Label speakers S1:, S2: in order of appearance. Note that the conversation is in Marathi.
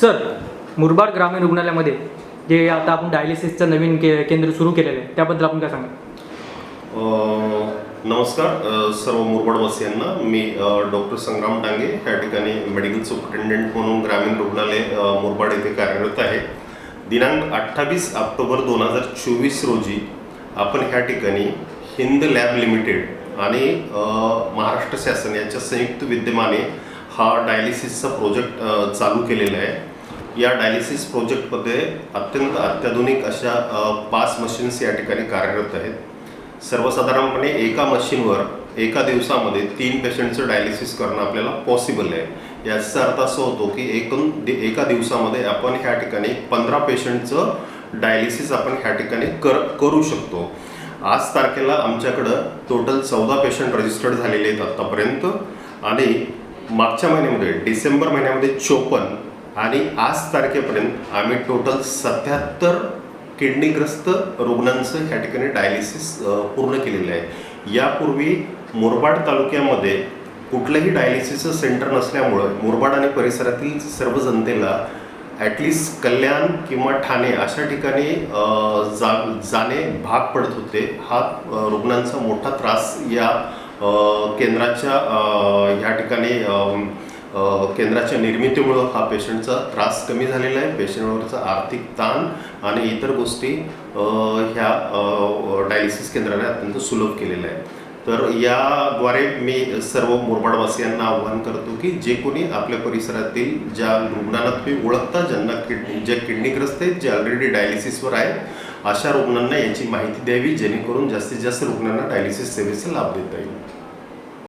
S1: सर, मुरबाड ग्रामीण रुग्णालयामध्ये जे आता आपण डायलिसिसचं नवीन केंद्र सुरू केलेलं आहे त्याबद्दल आपण काय सांगा?
S2: नमस्कार सर्व मुरबाडवासियांना. मी डॉक्टर संग्राम डांगे ह्या ठिकाणी मेडिकल सुपरिटेंडेंट म्हणून ग्रामीण रुग्णालय मुरबाड येथे कार्यरत आहे. दिनांक 28 ऑक्टोबर 2024 रोजी आपण ह्या ठिकाणी हिंद लॅब लिमिटेड आणि महाराष्ट्र शासन यांच्या संयुक्त विद्यमाने हा डायलिसिसचा प्रोजेक्ट चालू केलेला आहे. या डायलिसिस प्रोजेक्टमध्ये अत्यंत अत्याधुनिक अशा 5 मशीन्स या ठिकाणी कार्यरत आहेत. सर्वसाधारणपणे एका मशीनवर एका दिवसामध्ये 3 पेशंटचं डायलिसिस करणं आपल्याला पॉसिबल आहे. याचा अर्थ असा होतो की एका दिवसामध्ये आपण ह्या ठिकाणी 15 पेशंटचं डायलिसिस आपण ह्या ठिकाणी करू शकतो. आज तारखेला आमच्याकडं टोटल 14 पेशंट रजिस्टर्ड झालेले आहेत आत्तापर्यंत आणि मागच्या महिन्यामध्ये डिसेंबर महिन्यामध्ये 54 आणि आज तारखेपर्यंत आम्ही टोटल 77 किडनीग्रस्त रुग्णांचं ह्या ठिकाणी डायलिसिस पूर्ण केलेलं आहे. यापूर्वी मुरबाड तालुक्यामध्ये कुठलंही डायलिसिसचं सेंटर नसल्यामुळं मुरबाड आणि परिसरातील सर्व जनतेला ॲटलिस्ट कल्याण किंवा ठाणे अशा ठिकाणी जाणे भाग पडत होते. हा रुग्णांचा मोठा त्रास या केंद्राच्या ह्या ठिकाणी केंद्राच्या निर्मितीमुळं हा पेशंटचा त्रास कमी झालेला आहे. पेशंटवरचा आर्थिक ताण आणि इतर गोष्टी ह्या डायलिसिस केंद्राने अत्यंत सुलभ केलेल्या आहे. तर याद्वारे मी सर्व मुरबाडवासियांना आवाहन करतो की जे कोणी आपल्या परिसरातील ज्या रुग्णांना तुम्ही ओळखता, ज्यांना जे किडनीग्रस्त आहेत, जे ऑलरेडी डायलिसिसवर आहेत, अशा रुग्णांना याची माहिती द्यावी जेणेकरून जास्तीत जास्त रुग्णांना डायलिसिस सेवेचा लाभ देता येईल.